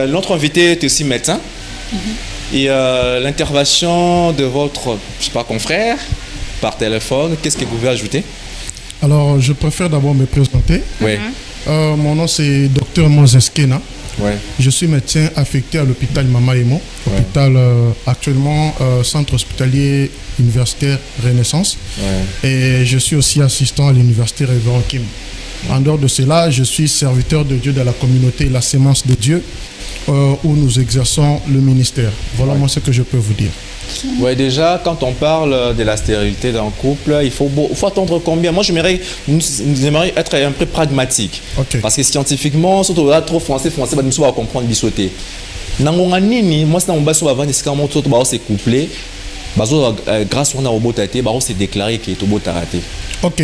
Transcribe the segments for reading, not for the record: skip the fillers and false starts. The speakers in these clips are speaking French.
Notre invité est aussi médecin. Et l'intervention de votre, je sais pas, confrère par téléphone, qu'est-ce que vous pouvez ajouter? Alors, je préfère d'abord me présenter. Oui. Mon nom, c'est Dr Moses Kena. Ouais. Je suis médecin affecté à l'hôpital Mama Emo, hôpital actuellement centre hospitalier universitaire Renaissance. Ouais. Et je suis aussi assistant à l'université Révérend Kim. En dehors de cela, je suis serviteur de Dieu dans la communauté La Sémence de Dieu, où nous exerçons le ministère. Voilà moi ce que je peux vous dire. Ouais, déjà, quand on parle de la stérilité d'un couple, il faut attendre combien? Moi, nous aimerions être un peu pragmatique. Okay. Parce que scientifiquement, surtout là, trop français, bah, nous sommes à comprendre bisoté. Nangongani, moi, c'est un basso avant, c'est quand on s'est couplé, grâce à un robot tâté, on s'est déclaré qu'il est au beau taraté. Ok.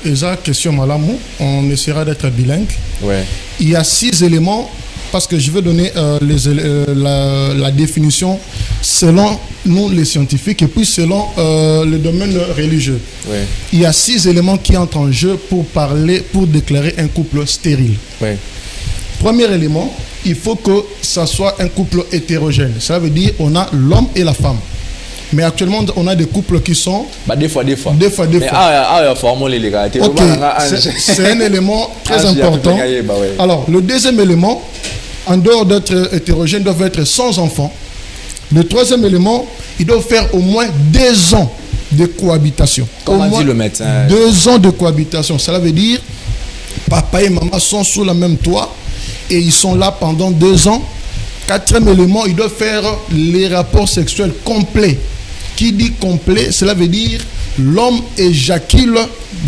Esa question malamou, on essaiera d'être bilingue. Ouais. Il y a 6 éléments. Parce que je vais donner la définition selon nous les scientifiques et puis selon le domaine religieux. Ouais. Il y a 6 éléments qui entrent en jeu pour déclarer un couple stérile. Ouais. Premier élément, il faut que ça soit un couple hétérogène. Ça veut dire on a l'homme et la femme. Mais actuellement, on a des couples qui sont... Des fois. Ok, c'est un élément très important. Alors, le deuxième élément, en dehors d'être hétérogène, doivent être sans enfants. Le troisième élément, il doit faire au moins 2 ans de cohabitation. Comment dit le médecin? 2 ans de cohabitation. Cela veut dire, papa et maman sont sous le même toit et ils sont là pendant 2 ans. Quatrième élément, il doit faire les rapports sexuels complets. Qui dit complet, cela veut dire l'homme éjacule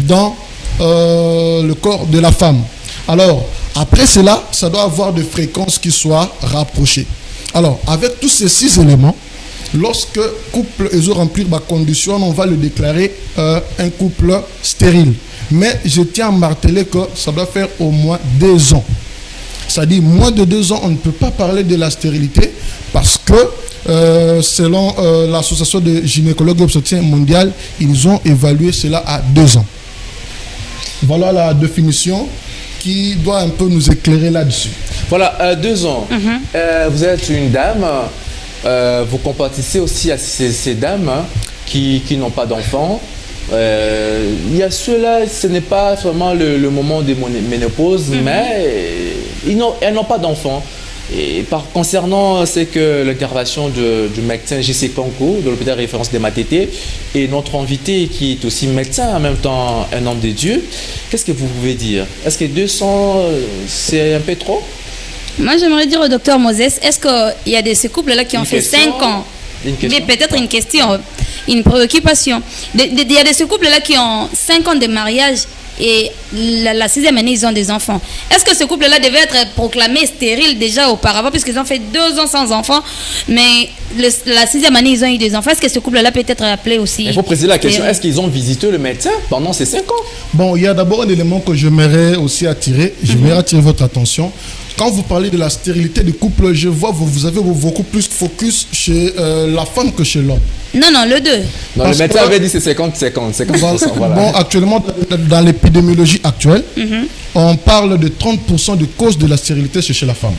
dans le corps de la femme. Alors, après cela, ça doit avoir des fréquences qui soient rapprochées. Alors, avec tous ces 6 éléments, lorsque couple est rempli ma condition, on va le déclarer un couple stérile. Mais je tiens à marteler que ça doit faire au moins 2 ans. C'est-à-dire, moins de 2 ans, on ne peut pas parler de la stérilité parce que selon l'association de gynécologues et obstétriciens mondiale, ils ont évalué cela à 2 ans. Voilà la définition qui doit un peu nous éclairer là-dessus. Voilà, 2 ans. Vous êtes une dame, vous compatissez aussi à ces dames qui n'ont pas d'enfants. Il y a ceux-là, ce n'est pas vraiment le moment de ménopause, mais elles n'ont pas d'enfants. Et concernant c'est que l'intervention du médecin J.C. Kanko de l'hôpital référence des Matete et notre invité qui est aussi médecin en même temps un homme de Dieu, qu'est-ce que vous pouvez dire? Est-ce que 200 c'est un peu trop? Moi j'aimerais dire au docteur Moses, est-ce qu'il y a ces couples-là qui ont fait 5 ans? Mais peut-être une question, une préoccupation. Il y a ces couples-là qui ont 5 ans de mariage et la 6e année, ils ont des enfants. Est-ce que ce couple-là devait être proclamé stérile déjà auparavant, puisqu'ils ont fait 2 ans sans enfants, mais la 6e année, ils ont eu des enfants? Est-ce que ce couple-là peut être appelé aussi? Il faut préciser la question, est-ce qu'ils ont visité le médecin pendant ces 5 ans? Bon, il y a d'abord un élément que j'aimerais aussi attirer. J'aimerais attirer votre attention. Quand vous parlez de la stérilité du couple, je vois que vous avez beaucoup plus focus chez la femme que chez l'homme. Non, le 2. Non, le médecin avait dit c'est 50%. Voilà. Bon, actuellement, dans l'épidémiologie actuelle, on parle de 30% de causes de la stérilité chez la femme.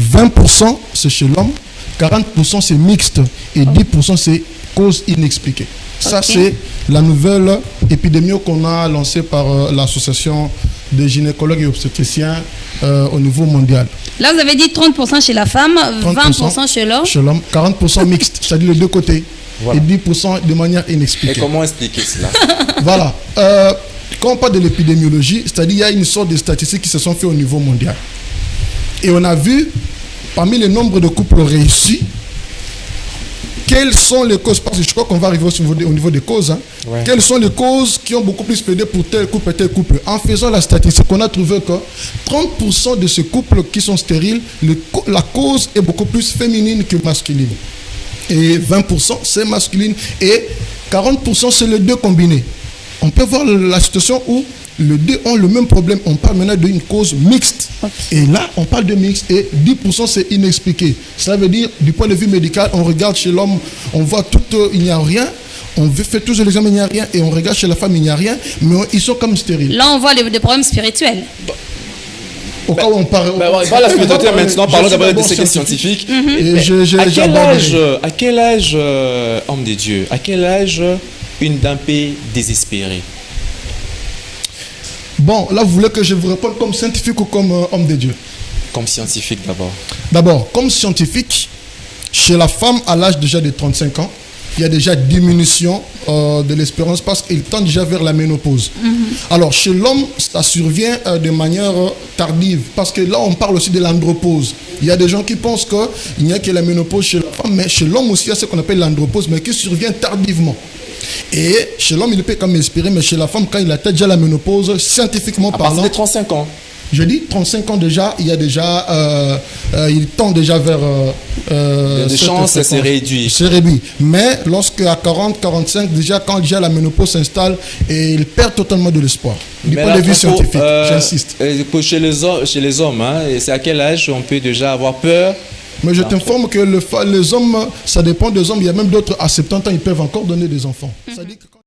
20% c'est chez l'homme, 40% c'est mixte et 10% c'est causes inexpliquées. Ça, c'est la nouvelle épidémie qu'on a lancée par l'association des gynécologues et obstétriciens au niveau mondial. Là, vous avez dit 30% chez la femme, 20% chez l'homme. Chez l'homme, 40% mixte, c'est-à-dire les deux côtés. Voilà. Et 10% de manière inexpliquée. Et comment expliquer cela? Voilà. Quand on parle de l'épidémiologie, c'est-à-dire qu'il y a une sorte de statistiques qui se sont faites au niveau mondial. Et on a vu, parmi les nombres de couples réussis, quelles sont les causes, parce que je crois qu'on va arriver au niveau des causes, quelles sont les causes qui ont beaucoup plus plaidé pour tel couple et tel couple. En faisant la statistique, on a trouvé que 30% de ces couples qui sont stériles, la cause est beaucoup plus féminine que masculine. Et 20% c'est masculine et 40% c'est les deux combinés. On peut voir la situation où les deux ont le même problème. On parle maintenant d'une cause mixte. Et là, on parle de mixte et 10% c'est inexpliqué. Cela veut dire, du point de vue médical, on regarde chez l'homme, on voit tout, il n'y a rien. On fait tous les examens, il n'y a rien. Et on regarde chez la femme, il n'y a rien. Mais ils sont comme stériles. Là, on voit des problèmes spirituels. Au cas où on parle. Voilà, maintenant, parlons d'abord des séquences scientifiques. À quel âge, homme de Dieu, à quel âge une dame peut désespérer? Bon, là, vous voulez que je vous réponde comme scientifique ou comme homme de Dieu? Comme scientifique d'abord. D'abord, comme scientifique, chez la femme à l'âge déjà de 35 ans, il y a déjà diminution de l'espérance parce qu'il tend déjà vers la ménopause. Alors, chez l'homme, ça survient de manière tardive parce que là, on parle aussi de l'andropause. Il y a des gens qui pensent qu'il n'y a que la ménopause chez la femme, mais chez l'homme aussi, il y a ce qu'on appelle l'andropause, mais qui survient tardivement. Et chez l'homme, il peut quand même espérer, mais chez la femme, quand il atteint déjà la ménopause, scientifiquement parlant... À partir de 35 ans. Je dis 35 ans déjà, il y a déjà, il tend déjà vers... les chances, c'est réduit. C'est réduit. Mais lorsque à 40, 45, déjà quand déjà la ménopause s'installe, et il perd totalement de l'espoir. Du point de vue scientifique, j'insiste. Chez les hommes, hein, c'est à quel âge on peut déjà avoir peur? Mais je t'informe que les hommes, ça dépend des hommes. Il y a même d'autres à 70 ans, ils peuvent encore donner des enfants. Ça dit que